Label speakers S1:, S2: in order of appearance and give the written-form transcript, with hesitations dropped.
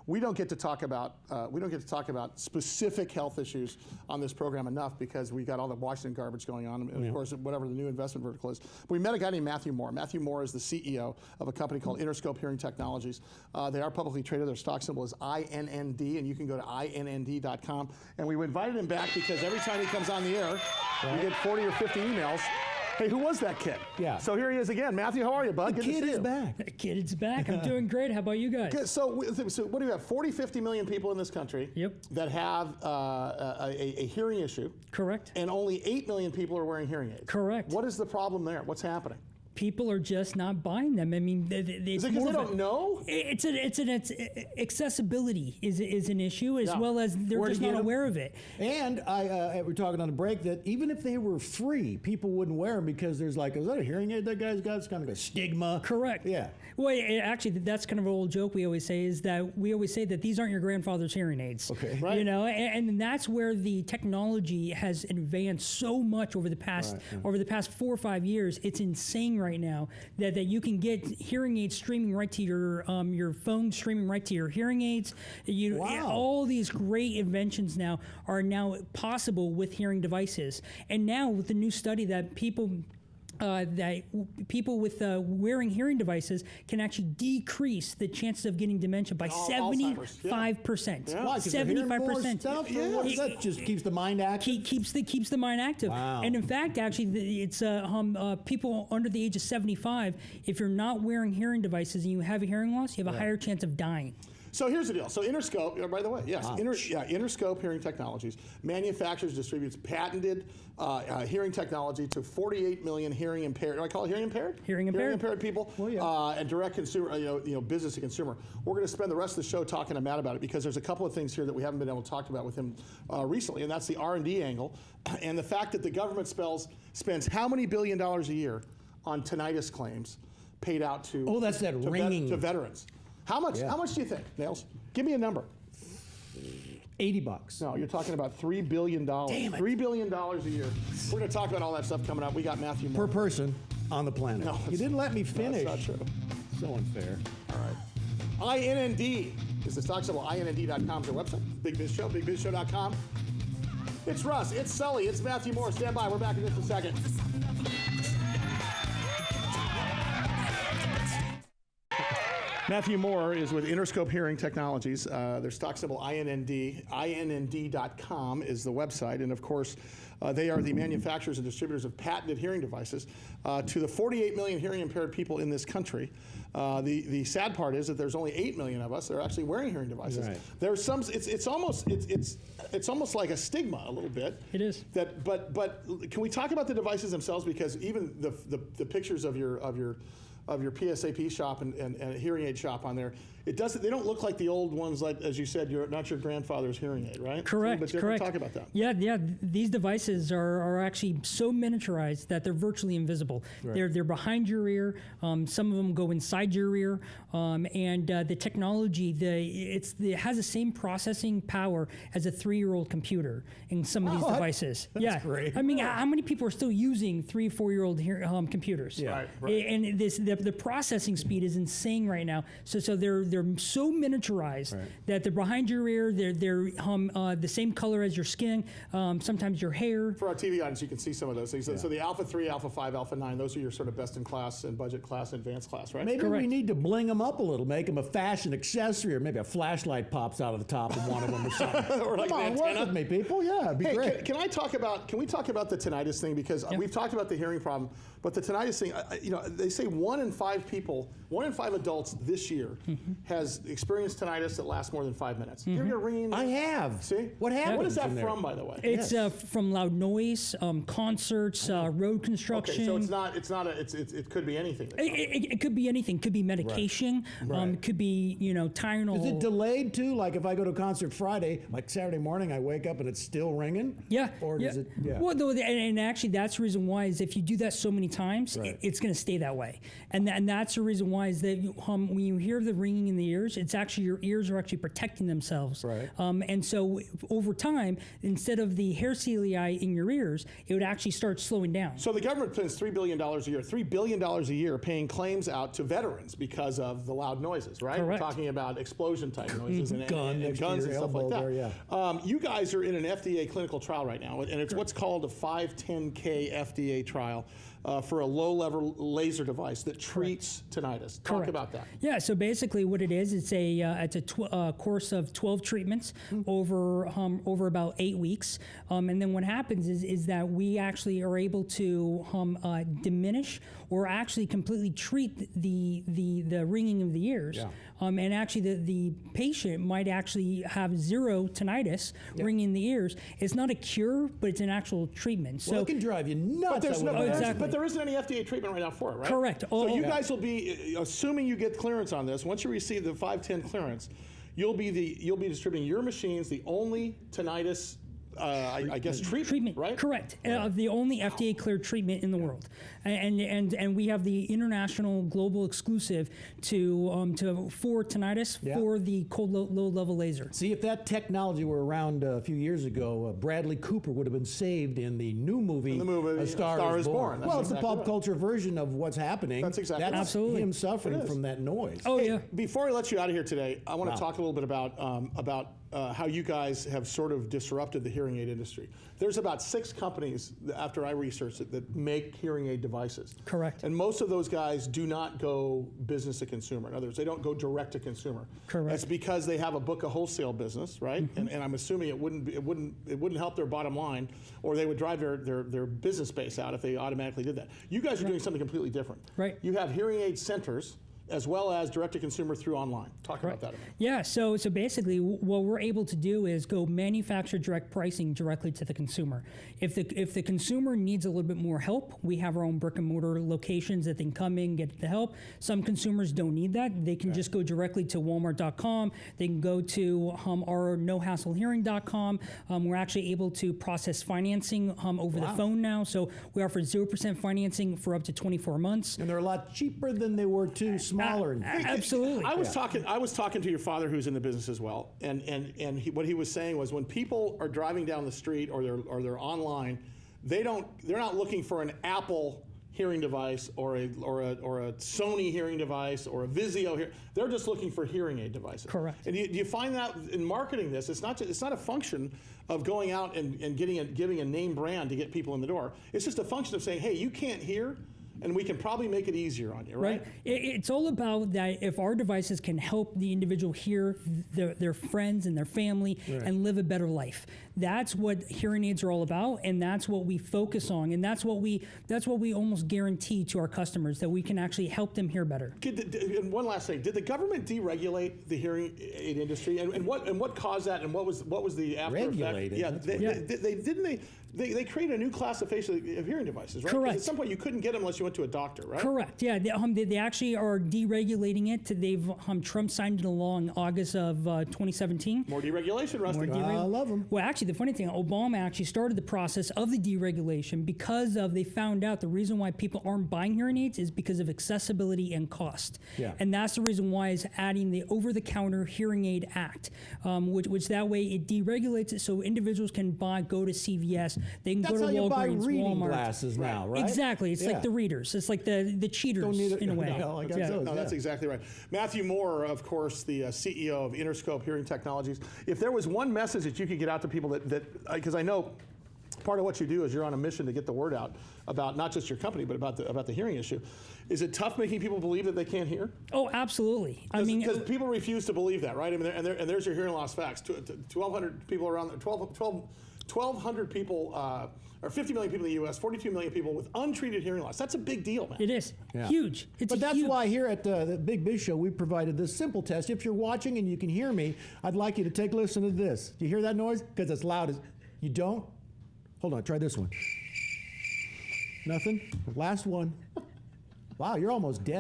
S1: we don't get to talk about specific health issues on this program enough because we got all the Washington garbage going on, and of course, whatever the new investment vertical is. But we met a guy named Matthew Moore. Matthew Moore is the CEO of a company called InnerScope Hearing Technologies. They are publicly traded. Their stock symbol is INND, and you can go to INND.com. And we invited him back because every time he comes on the air, we get 40 or 50 emails. Hey, who was that kid?
S2: Yeah.
S1: So here he is again. Matthew, how are you, bud?
S2: The kid is back.
S3: The kid is back. I'm doing great. How about you guys?
S1: Good. So what do you have? 40, 50 million people in this country that have a hearing issue.
S3: Correct.
S1: And only 8 million people are wearing hearing aids.
S3: Correct.
S1: What is the problem there? What's happening?
S3: People are just not buying them. I mean,
S1: is it because they don't know?
S3: It's accessibility is an issue as well as they're just not aware of it.
S2: And we're talking on the break that even if they were free, people wouldn't wear them because there's like, is that a hearing aid that guy's got? It's kind of a stigma.
S3: Correct.
S2: Yeah.
S3: Well, actually, that's kind of an old joke we always say is that these aren't your grandfather's hearing aids.
S1: Okay. Right.
S3: You know, and that's where the technology has advanced so much over the past 4 or 5 years. It's insane right now that you can get hearing aids streaming right to your phone, streaming right to your hearing aids. All these great inventions now are now possible with hearing devices. And now with the new study that people with wearing hearing devices can actually decrease the chances of getting dementia by 75%. 75%.
S2: That just keeps the mind active.
S3: Keeps the mind active.
S2: Wow.
S3: And in fact, actually, it's people under the age of 75. If you're not wearing hearing devices and you have a hearing loss, you have a higher chance of dying.
S1: So here's the deal. So InnerScope, by the way, yes, InnerScope Hearing Technologies manufactures, distributes patented hearing technology to 48 million hearing impaired. Do I call it hearing impaired?
S3: Hearing impaired
S1: people, and direct consumer, business to consumer. We're going to spend the rest of the show talking to Matt about it because there's a couple of things here that we haven't been able to talk about with him recently, and that's the R&D angle and the fact that the government spends how many $1 billion a year on tinnitus claims paid out to
S2: that's that ringing
S1: to veterans. How much? How much do you think, Nailz? Give me a number.
S2: $80.
S1: No, you're talking about $3 billion.
S2: Damn it.
S1: $3 billion a year. We're going to talk about all that stuff coming up. We got Matthew Moore.
S2: Per person on the planet.
S1: No,
S2: you didn't let me finish.
S1: No, that's not true.
S2: So unfair.
S1: All right. INND is the stock symbol. INND.com is our website. Big Biz Show, BigBizShow.com. It's Russ. It's Sully. It's Matthew Moore. Stand by. We're back in just a second. Matthew Moore is with InnerScope Hearing Technologies. Their stock symbol INND. INND.com is the website. And of course, they are the manufacturers and distributors of patented hearing devices to the 48 million hearing impaired people in this country. The sad part is that there's only 8 million of us that are actually wearing hearing devices. Right. There's some. It's almost like a stigma a little bit.
S3: It is.
S1: But can we talk about the devices themselves? Because even the pictures of your PSAP shop and hearing aid shop on there, they don't look like the old ones, like, as you said, not your grandfather's hearing aid, right?
S3: Correct.
S1: But
S3: correct.
S1: Talk about that.
S3: Yeah. These devices are actually so miniaturized that they're virtually invisible. Right. They're behind your ear. Some of them go inside your ear. And the technology, it has the same processing power as a 3-year-old computer in some of these devices.
S2: That's great.
S3: I mean, how many people are still using 3 or 4-year-old computers?
S2: Yeah.
S1: Right.
S3: And the processing speed is insane right now. So they're so miniaturized that they're behind your ear. They're the same color as your skin. Sometimes your hair.
S1: For our TV audience, you can see some of those things. So the Alpha 3, Alpha 5, Alpha 9, those are your sort of best in class and budget class, advanced class, right?
S2: Maybe we need to bling them up a little, make them a fashion accessory, or maybe a flashlight pops out of the top of one of them or something.
S1: Or like
S2: Come on, work with me, people. Yeah, it'd be great.
S1: Can we talk about the tinnitus thing? Because we've talked about the hearing problem, but the tinnitus thing, they say 1 in 5 people, 1 in 5 adults this year has experienced tinnitus that lasts more than 5 minutes. You ever get ringing?
S2: I have.
S1: See?
S2: What happens?
S1: What is that from, by the way?
S3: It's from loud noise, concerts, road construction.
S1: Okay, so it could be anything.
S3: It could be anything. Could be medication. It could be Tylenol.
S2: Is it delayed too? Like if I go to a concert Friday, like Saturday morning, I wake up and it's still ringing.
S3: Yeah.
S2: Or does it? Yeah.
S3: Well, and actually, that's the reason why is if you do that so many times, it's going to stay that way. And that's the reason why is that when you hear the ringing in the ears, it's actually your ears are actually protecting themselves.
S2: Right.
S3: And so over time, instead of the hair ciliae in your ears, it would actually start slowing down.
S1: So the government spends $3 billion a year, $3 billion a year paying claims out to veterans because of the loud noises, right?
S3: Correct.
S1: We're talking about explosion type noises and
S2: Gun next to
S1: guns
S2: your
S1: and stuff like
S2: elbow
S1: that.
S2: there,
S1: You guys are in an FDA clinical trial right now, and it's what's called a 510K FDA trial for a low-level laser device that treats tinnitus. Talk
S3: Correct.
S1: about that.
S3: Yeah, so basically what it is, it's a course of 12 treatments over about 8 weeks. And then what happens is that we actually are able to diminish or actually completely treat the ringing of the ears.
S2: Yeah.
S3: And actually the patient might actually have zero tinnitus ringing in the ears. It's not a cure, but it's an actual treatment.
S2: Well,
S3: So
S2: it can drive you nuts.
S3: exactly.
S1: But there isn't any FDA treatment right now for it, right?
S3: Correct.
S1: So you guys will be, assuming you get clearance on this, once you receive the 510 clearance, you'll be distributing your machines, the only tinnitus, I guess, treatment, right?
S3: Correct. The only FDA cleared treatment in the world, and we have the international global exclusive for tinnitus for the cold low level laser.
S2: See, if that technology were around a few years ago, Bradley Cooper would have been saved in the new movie,
S1: A
S2: Star is Born.
S1: That's
S2: Well, it's the
S1: exactly
S2: pop
S1: right.
S2: culture version of what's happening.
S1: That's exactly right.
S3: Absolutely.
S2: him suffering from that noise.
S3: Oh
S1: Hey,
S3: yeah.
S1: Before I let you out of here today, I want to talk a little bit about how you guys have sort of disrupted the hearing aid industry. There's about 6 companies, after I researched it, that make hearing aid devices.
S3: Correct.
S1: And most of those guys do not go business to consumer. In other words, they don't go direct to consumer.
S3: Correct.
S1: That's because they have a book of wholesale business, right?
S3: Mm-hmm.
S1: And I'm assuming it wouldn't help their bottom line, or they would drive their business base out if they automatically did that. You guys are doing something completely different.
S3: Right.
S1: You have hearing aid centers, as well as direct-to-consumer through online. Talk about that a minute.
S3: Yeah, so basically what we're able to do is go manufacturer direct pricing directly to the consumer. If the consumer needs a little bit more help, we have our own brick and mortar locations that they can come in, get the help. Some consumers don't need that. They can just go directly to walmart.com. They can go to our nohasslehearing.com. We're actually able to process financing over the phone now. So we offer 0% financing for up to 24 months.
S2: And they're a lot cheaper than they were too smaller.
S3: Absolutely.
S1: I was talking to your father, who's in the business as well, and what he was saying was when people are driving down the street or they're online, they're not looking for an Apple hearing device or a Sony hearing device or a Vizio. They're just looking for hearing aid devices.
S3: Correct.
S1: And do you find that in marketing this, it's not a function of going out and giving a name brand to get people in the door. It's just a function of saying, hey, you can't hear, and we can probably make it easier on you, right?
S3: It's all about that if our devices can help the individual hear their friends and their family and live a better life. That's what hearing aids are all about, and that's what we focus on, and that's what we almost guarantee to our customers, that we can actually help them hear better.
S1: And one last thing: did the government deregulate the hearing aid industry, and what caused that, and what was the after
S2: Regulated?
S1: effect? They created a new classification of hearing devices, right? 'Cause
S3: Correct.
S1: at some point, you couldn't get them unless you went to a doctor, right?
S3: Correct. Yeah, they actually are deregulating it. They've Trump signed into law in August of 2017.
S1: More deregulation, Rusty.
S2: I love them.
S3: Well, actually, the funny thing, Obama actually started the process of the deregulation because they found out the reason why people aren't buying hearing aids is because of accessibility and cost.
S2: Yeah.
S3: And that's the reason why is adding the Over-the-Counter Hearing Aid Act, which that way it deregulates it so individuals can go to CVS, they can
S2: That's
S3: go to
S2: how you buy
S3: Walgreens,
S2: reading
S3: Walmart.
S2: glasses now, right?
S3: Exactly. It's like the readers. It's like the cheaters
S2: Don't need it.
S3: in a way.
S2: No, I got
S3: Yeah.
S2: those.
S1: No, that's exactly right. Matthew Moore, of course, the CEO of InnerScope Hearing Technologies. If there was one message that you could get out to people because I know part of what you do is you're on a mission to get the word out about not just your company, but about the hearing issue. Is it tough making people believe that they can't hear?
S3: Oh, absolutely. I mean,
S1: Because people refuse to believe that, right? I mean, and there's your hearing loss facts. 1,200 people around, 1,200 people, or 50 million people in the U.S., 42 million people with untreated hearing loss. That's a big deal, man.
S3: it is
S2: Yeah.
S3: huge. It's
S2: But that's
S3: huge.
S2: why here at the Big Biz Show, we provided this simple test. If you're watching and you can hear me, I'd like you to take a listen to this. Do you hear that noise? Because it's loud. You don't? Hold on, try this one. Nothing? Last one. Wow, you're almost dead.